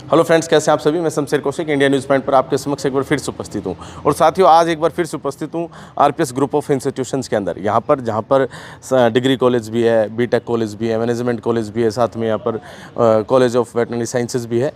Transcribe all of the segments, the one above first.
Hello friends, कैसे हैं आप सभी। मैं Shamsher Kaushik India news point पर आपके समक्ष एक बार फिर से उपस्थित हूं। और साथियों, आज एक बार फिर से उपस्थित हूं आरपीएस ग्रुप ऑफ इंस्टीट्यूशंस के अंदर, यहाँ पर जहाँ पर डिग्री कॉलेज भी है, बीटेक कॉलेज भी है, मैनेजमेंट कॉलेज भी है, साथ में यहाँ पर कॉलेज ऑफ वेटनरी साइंसेज भी है।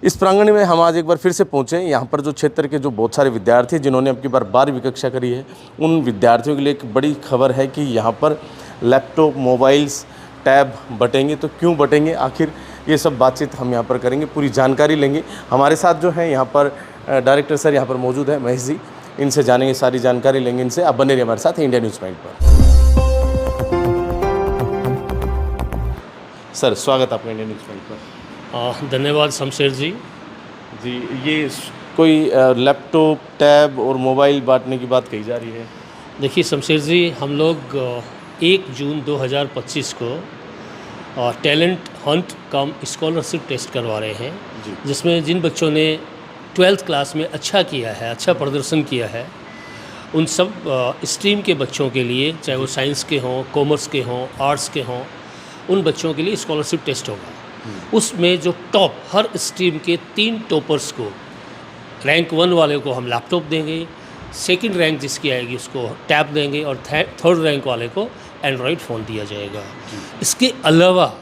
इस प्रांगण में हम आज एक बार फिर से पहुँचे। यहाँ पर जो क्षेत्र के जो बहुत सारे विद्यार्थी जिन्होंने अब की बार 12वीं कक्षा करी है, उन विद्यार्थियों के लिए एक बड़ी खबर है कि यहाँ पर लैपटॉप, मोबाइल्स, टैब बटेंगे। तो क्यों बटेंगे, आखिर ये सब बातचीत हम यहाँ पर करेंगे, पूरी जानकारी लेंगे। हमारे साथ जो है यहाँ पर डायरेक्टर सर यहाँ पर मौजूद है, महेश जी। इनसे जानेंगे, सारी जानकारी लेंगे इनसे। आप बने रहिए हमारे साथ इंडिया न्यूज़ पॉइंट पर। सर, स्वागत आपका इंडिया न्यूज़ पॉइंट पर। धन्यवाद शमशेर जी। ये कोई लैपटॉप, टैब और मोबाइल बांटने की बात कही जा रही है। देखिए शमशेर जी, हम लोग 1 जून 2025 को talent hunt cum scholarship test करवा रहे हैं, जिसमें जिन बच्चों ने 12th क्लास में अच्छा किया है, अच्छा प्रदर्शन किया है, उन सब स्ट्रीम के बच्चों के लिए, चाहे वो साइंस के हों, कॉमर्स के हों, आर्ट्स के हों, उन बच्चों के लिए स्कॉलरशिप टेस्ट होगा। उसमें जो टॉप, हर स्ट्रीम के 3 टॉपर्स को, रैंक 1 वाले को हम लैपटॉप देंगे, सेकंड रैंक जिसकी आएगी उसको टैब देंगे, और थर्ड रैंक वाले को एंड्रॉयड फ़ोन दिया जाएगा। इसके अलावा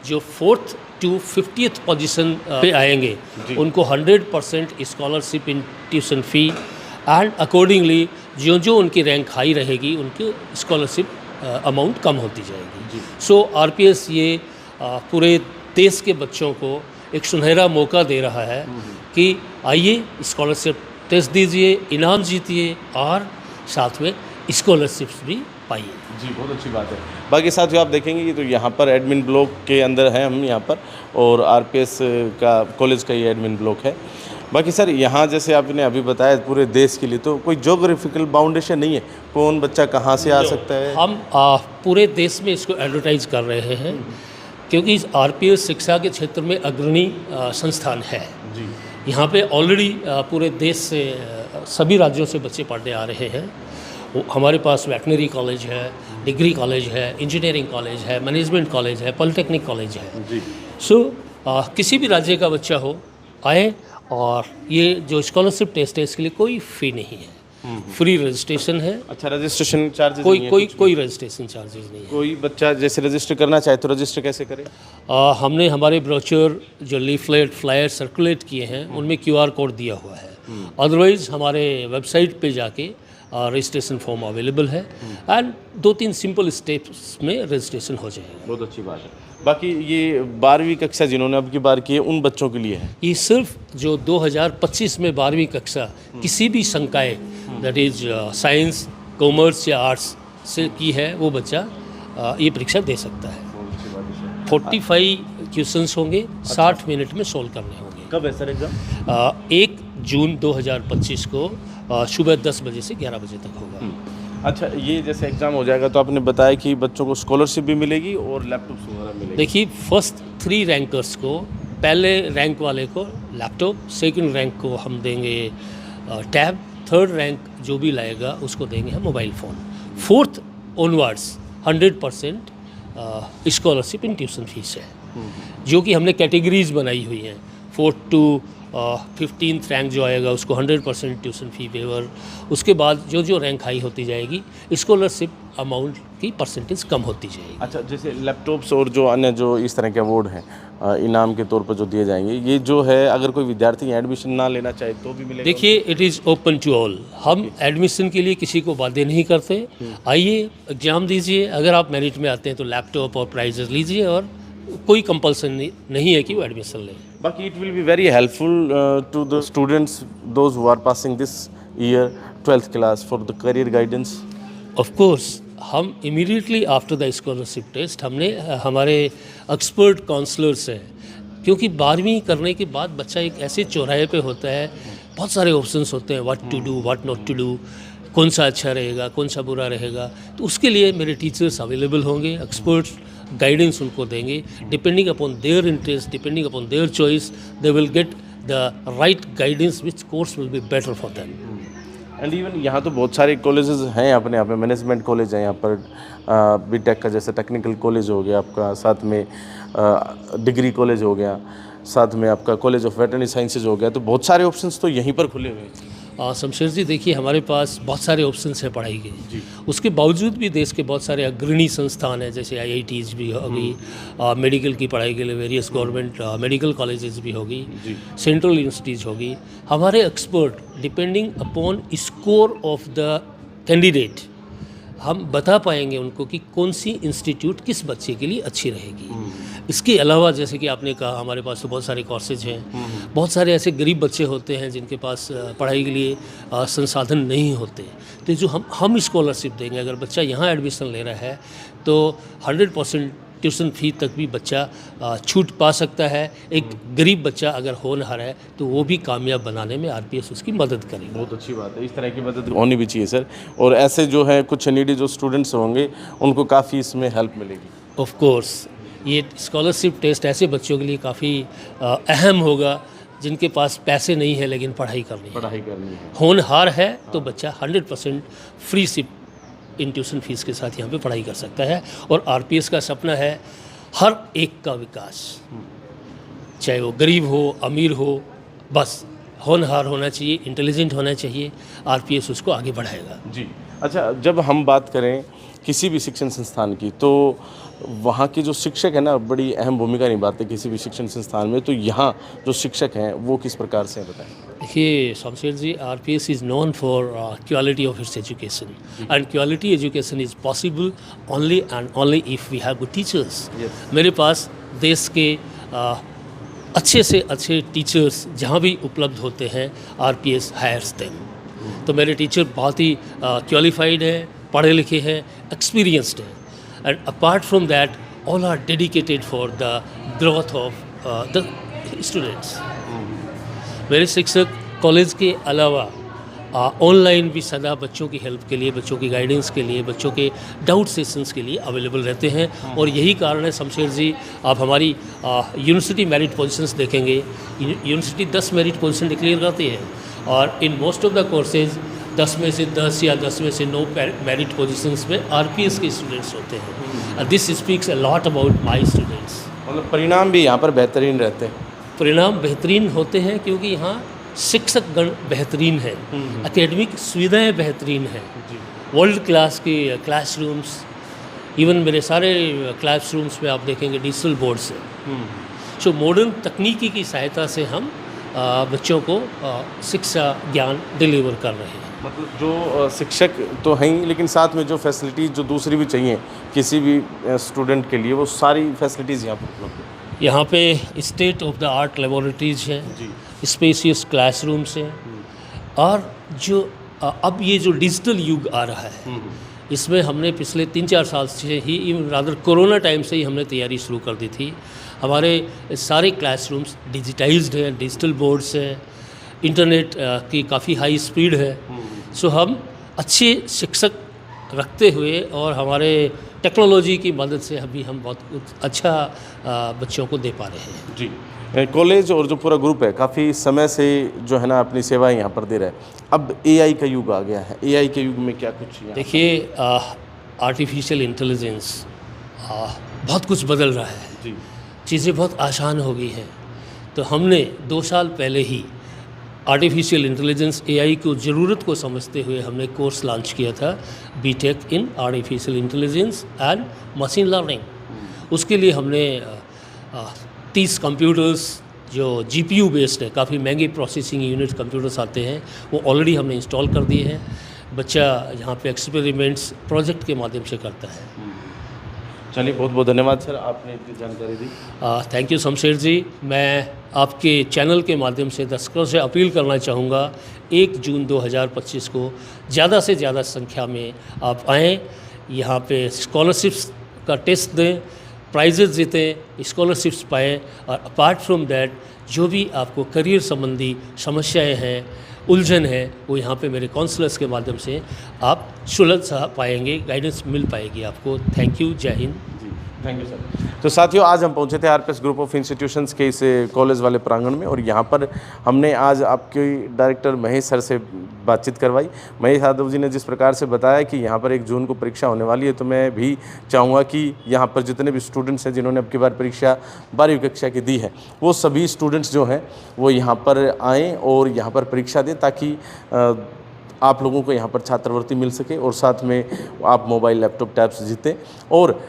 जो 4th to 50th पोजीशन पे आएंगे, उनको 100% scholarship in tuition fee, and accordingly जो जो उनकी रैंक हाई रहेगी उनकी स्कॉलरशिप अमाउंट कम होती जाएगी। सो आरपीएस ये पूरे देश के बच्चों को एक सुनहरा मौका दे रहा है कि आइए स्कॉलरशिप टेस्ट दीजिए, इनाम जीतिए और साथ में स्कॉलरशिप्स भी पाइए। जी, बहुत अच्छी बात है। बाकी साथियों, आप देखेंगे कि तो यहाँ पर एडमिन ब्लॉक के अंदर हैं हम यहाँ पर, और आरपीएस का कॉलेज का ये एडमिन ब्लॉक है। बाकी सर, यहाँ जैसे आपने अभी बताया पूरे देश के लिए, तो कोई ज्योग्राफिकल बाउंडेशन नहीं है, कौन बच्चा कहाँ से आ सकता है? हम पूरे देश में इसको एडवर्टाइज कर रहे हैं, क्योंकि इस आरपीएस शिक्षा के क्षेत्र में अग्रणी संस्थान है। जी, यहाँ पे ऑलरेडी पूरे देश से सभी राज्यों से बच्चे पढ़ने आ रहे हैं। हमारे पास वेटनरी कॉलेज है, डिग्री कॉलेज है, इंजीनियरिंग कॉलेज है, मैनेजमेंट कॉलेज है, पॉलिटेक्निक कॉलेज है। जी। सो किसी भी राज्य का बच्चा हो, आए, और ये जो स्कॉलरशिप टेस्ट है इसके लिए कोई फ़ी नहीं है, फ्री रजिस्ट्रेशन है। अच्छा, रजिस्ट्रेशन चार्जेस कोई रजिस्ट्रेशन चार्जेस नहीं है। कोई बच्चा जैसे रजिस्टर करना चाहे तो रजिस्टर कैसे करे? हमने हमारे ब्रोचर जो लीफलेट, फ्लायर सर्कुलेट किए हैं, उनमें QR कोड दिया हुआ है। अदरवाइज़ हमारे वेबसाइट पे जाके रजिस्ट्रेशन फॉर्म अवेलेबल है, एंड 2-3 सिंपल स्टेप्स में रजिस्ट्रेशन हो जाएगा। बहुत अच्छी बात है। बाकी ये 12वीं कक्षा जिन्होंने अब की बार की है, उन बच्चों के लिए है। ये सिर्फ जो 2025 में 12वीं कक्षा किसी भी संकाय, दैट इज साइंस, कॉमर्स या आर्ट्स से की है, वो बच्चा ये परीक्षा दे सकता है। 45 क्वेश्चंस होंगे, 60 मिनट में सोल्व करने होंगे। कब है सर एग्जाम? 1 जून 2025 को सुबह 10 बजे से 11 बजे तक होगा। अच्छा, ये जैसे एग्ज़ाम हो जाएगा तो आपने बताया कि बच्चों को स्कॉलरशिप भी मिलेगी और लैपटॉप वगैरह मिलेगी। देखिए, फर्स्ट 3 रैंकर्स को, पहले रैंक वाले को लैपटॉप, सेकंड रैंक को हम देंगे टैब, थर्ड रैंक जो भी लाएगा उसको देंगे हम mobile phone. 4th onwards 100% scholarship in tuition fees है, जो कि हमने कैटेगरीज बनाई हुई हैं। 4th to 15th रैंक जो आएगा उसको 100% ट्यूशन फ़ी वेवर। उसके बाद जो जो रैंक हाई होती जाएगी, स्कॉलरशिप अमाउंट की परसेंटेज कम होती जाएगी। अच्छा, जैसे लैपटॉप्स और जो अन्य जो इस तरह के अवार्ड हैं इनाम के तौर पर जो दिए जाएंगे, ये जो है अगर कोई विद्यार्थी एडमिशन ना लेना चाहे तो भी मिलेगा? देखिए, it is open to all. हम एडमिशन के लिए किसी को बाध्य नहीं करते। आइए, एग्ज़ाम दीजिए, अगर आप मेरिट में आते हैं तो लैपटॉप और प्राइजेस लीजिए, और कोई कंपल्सन नहीं है कि वो एडमिशन लें। बाकी it will be very helpful to the students those who are passing this year 12th class for the career guidance. Of course, हम immediately after the scholarship test हमने हमारे एक्सपर्ट काउंसलर्स हैं, क्योंकि 12वीं करने के बाद बच्चा एक ऐसे चौराहे पे होता है, बहुत सारे ऑप्शंस होते हैं, what to do, what not to do, कौन सा अच्छा रहेगा, कौन सा बुरा रहेगा। तो उसके लिए मेरे टीचर्स अवेलेबल होंगे, एक्सपर्ट्स गाइडेंस उनको देंगे। Depending upon their interest, depending upon their choice, they will get the right guidance which course will be better for them. And even यहाँ तो बहुत सारे कॉलेजेस हैं अपने यहाँ पे, मैनेजमेंट कॉलेज है यहाँ पर, बीटेक का जैसे टेक्निकल कॉलेज हो गया आपका, साथ में डिग्री कॉलेज हो गया, साथ में आपका कॉलेज ऑफ वेटरनरी साइंसेज हो गया, तो बहुत सारे ऑप्शंस तो यहीं पर खुले हुए हैं। शमशेर जी देखिए, हमारे पास बहुत सारे ऑप्शंस हैं पढ़ाई के। उसके बावजूद भी देश के बहुत सारे अग्रणी संस्थान हैं, जैसे IITs भी होगी, मेडिकल की पढ़ाई के लिए वेरियस गवर्नमेंट मेडिकल कॉलेजेस भी होगी, सेंट्रल यूनिवर्सिटीज़ होगी। हमारे expert depending upon score of the candidate हम बता पाएंगे उनको कि कौन सी इंस्टीट्यूट किस बच्चे के लिए अच्छी रहेगी। इसके अलावा जैसे कि आपने कहा, हमारे पास तो बहुत सारे कोर्सेज हैं। बहुत सारे ऐसे गरीब बच्चे होते हैं जिनके पास पढ़ाई के लिए संसाधन नहीं होते, तो जो हम स्कॉलरशिप देंगे। अगर बच्चा यहाँ एडमिशन ले रहा है तो 100% ट्यूशन फी तक भी बच्चा छूट पा सकता है। एक गरीब बच्चा अगर होनहार है तो वो भी कामयाब बनाने में RPS उसकी मदद करेगी। बहुत अच्छी बात है, इस तरह की मदद होनी भी चाहिए सर। और ऐसे जो है कुछ नीडी जो स्टूडेंट्स होंगे उनको काफ़ी इसमें हेल्प मिलेगी। ऑफ कोर्स ये स्कॉलरशिप टेस्ट ऐसे बच्चों के लिए काफ़ी अहम होगा जिनके पास पैसे नहीं है लेकिन पढ़ाई करनी है। होनहार है तो बच्चा 100% फ्री सिप इन ट्यूशन फीस के साथ यहाँ पे पढ़ाई कर सकता है। और RPS का सपना है हर एक का विकास, चाहे वो गरीब हो अमीर हो, बस होनहार होना चाहिए, इंटेलिजेंट होना चाहिए, RPS उसको आगे बढ़ाएगा। जी अच्छा, जब हम बात करें किसी भी शिक्षण संस्थान की, तो वहाँ के जो शिक्षक हैं ना बड़ी अहम भूमिका निभाते हैं किसी भी शिक्षण संस्थान में, तो यहाँ जो शिक्षक हैं वो किस प्रकार से हैं बताएं। देखिए Shamsher ji, RPS is known for quality of its education, and quality education is possible only and only if we have good teachers. मेरे पास देश के अच्छे से अच्छे टीचर्स जहाँ भी उपलब्ध होते हैं, RPS हायर्स देम। तो मेरे टीचर बहुत ही क्वालिफाइड हैं, पढ़े लिखे हैं, एक्सपीरियंस्ड हैं, and apart from that all are dedicated for the growth of the students. मेरे शिक्षक कॉलेज के अलावा ऑनलाइन भी सदा बच्चों की हेल्प के लिए, बच्चों की गाइडेंस के लिए, बच्चों के डाउट सेशंस के लिए अवेलेबल रहते हैं। और यही कारण है शमशेर जी, आप हमारी यूनिवर्सिटी मेरिट पोजीशंस देखेंगे, यूनिवर्सिटी 10 मेरिट पोजीशन डिक्लेयर करती है, और in most of the courses 10 में से 10 या 10 में से 9 मेरिट पोजीशंस में RPS के स्टूडेंट्स होते हैं। This speaks a lot about my students. मतलब परिणाम भी यहाँ पर बेहतरीन रहते हैं। परिणाम बेहतरीन होते हैं क्योंकि यहाँ शिक्षक गण बेहतरीन है, एकेडमिक सुविधाएं बेहतरीन हैं, वर्ल्ड क्लास की क्लासरूम्स, इवन मेरे सारे क्लासरूम्स में आप देखेंगे डिजिटल बोर्ड्स हैं। सो मॉडर्न तकनीकी की सहायता से हम बच्चों को शिक्षा ज्ञान डिलीवर कर रहे हैं। मतलब जो शिक्षक तो हैं ही, लेकिन साथ में जो फैसिलिटीज़ जो दूसरी भी चाहिए किसी भी स्टूडेंट के लिए, वो सारी फैसिलिटीज़ यहाँ पर उपलब्ध है। यहाँ पे state of the art laboratories हैं, स्पेशियस क्लासरूम्स हैं, और जो अब ये जो डिजिटल युग आ रहा है, इसमें हमने पिछले 3-4 साल से ही, रादर कोरोना टाइम से ही हमने तैयारी शुरू कर दी थी। हमारे सारे क्लासरूम्स डिजिटाइज्ड हैं, डिजिटल बोर्ड्स हैं, इंटरनेट की काफ़ी हाई स्पीड है। सो हम अच्छे शिक्षक रखते हुए और हमारे टेक्नोलॉजी की मदद से अभी हम बहुत अच्छा बच्चों को दे पा रहे हैं। जी, कॉलेज और जो पूरा ग्रुप है काफ़ी समय से जो है ना अपनी सेवाएं यहाँ पर दे रहा है। अब AI का युग आ गया है, AI के युग में क्या कुछ देखिए, आर्टिफिशियल इंटेलिजेंस बहुत कुछ बदल रहा है जी, चीज़ें बहुत आसान हो गई हैं। तो हमने 2 साल पहले ही आर्टिफिशियल इंटेलिजेंस AI को ज़रूरत को समझते हुए हमने कोर्स लॉन्च किया था, BTech in artificial intelligence and machine learning. उसके लिए हमने 30 कंप्यूटर्स जो GPU बेस्ड है, काफ़ी महंगे प्रोसेसिंग यूनिट कंप्यूटर्स आते हैं, वो ऑलरेडी हमने इंस्टॉल कर दिए हैं। बच्चा यहाँ पे एक्सपेरिमेंट्स प्रोजेक्ट के माध्यम से करता है। चलिए, बहुत बहुत धन्यवाद सर, आपने इतनी जानकारी दी। थैंक यू शमशेर जी। मैं आपके चैनल के माध्यम से दर्शकों से अपील करना चाहूँगा, 1 जून 2025 को ज़्यादा से ज़्यादा संख्या में आप आएँ, यहाँ पे स्कॉलरशिप्स का टेस्ट दें, प्राइजेज़ जीतें, स्कॉलरशिप्स पाएँ, और अपार्ट फ्रॉम दैट जो भी आपको करियर संबंधी समस्याएं हैं, उलझन है, वो यहाँ पे मेरे काउंसलर्स के माध्यम से आप सुलझ पाएंगे, गाइडेंस मिल पाएगी आपको। थैंक यू, जय हिंद। Thank you sir. तो साथियों, आज हम पहुंचे थे आरपीएस ग्रुप ऑफ इंस्टीट्यूशंस के इस कॉलेज वाले प्रांगण में, और यहाँ पर हमने आज आपके डायरेक्टर महेश सर से बातचीत करवाई। महेश यादव जी ने जिस प्रकार से बताया कि यहाँ पर 1 जून को परीक्षा होने वाली है, तो मैं भी चाहूँगा कि यहाँ पर जितने भी स्टूडेंट्स हैं जिन्होंने अब की बार परीक्षा 12वीं कक्षा की दी है, वो सभी स्टूडेंट्स जो हैं वो यहाँ पर आएँ और यहाँ पर परीक्षा दें, ताकि आप लोगों को यहाँ पर छात्रवृत्ति मिल सके और साथ में आप मोबाइल, लैपटॉप, टैब्स जीतें। और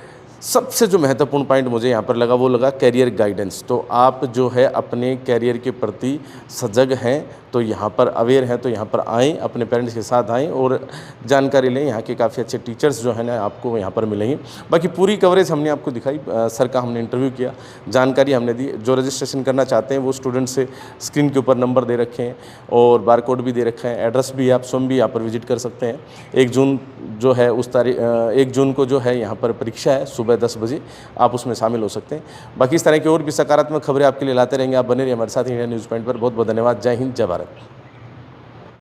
सबसे जो महत्वपूर्ण पॉइंट मुझे यहाँ पर लगा वो लगा कैरियर गाइडेंस। तो आप जो है अपने कैरियर के प्रति सजग हैं, तो यहाँ पर अवेयर हैं, तो यहाँ पर आएँ, अपने पेरेंट्स के साथ आएँ और जानकारी लें। यहाँ के काफ़ी अच्छे टीचर्स जो है ना आपको यहाँ पर मिलेंगे। बाकी पूरी कवरेज हमने आपको दिखाई, सर का हमने इंटरव्यू किया, जानकारी हमने दी। जो रजिस्ट्रेशन करना चाहते हैं वो स्टूडेंट से स्क्रीन के ऊपर नंबर दे रखे हैं और बार कोड भी दे रखे हैं, एड्रेस भी, आप स्वयं भी यहाँ पर विजिट कर सकते हैं। 1 जून जो है उस तारीख 1 जून को जो है यहाँ पर परीक्षा है, सुबह 10 बजे आप उसमें शामिल हो सकते हैं। बाकी इस तरह की और भी सकारात्मक खबरें आपके लिए लाते रहेंगे। आप बने रहिए हमारे साथ इंडिया न्यूज़ पॉइंट पर। बहुत बहुत धन्यवाद। जय हिंद, जय भारत।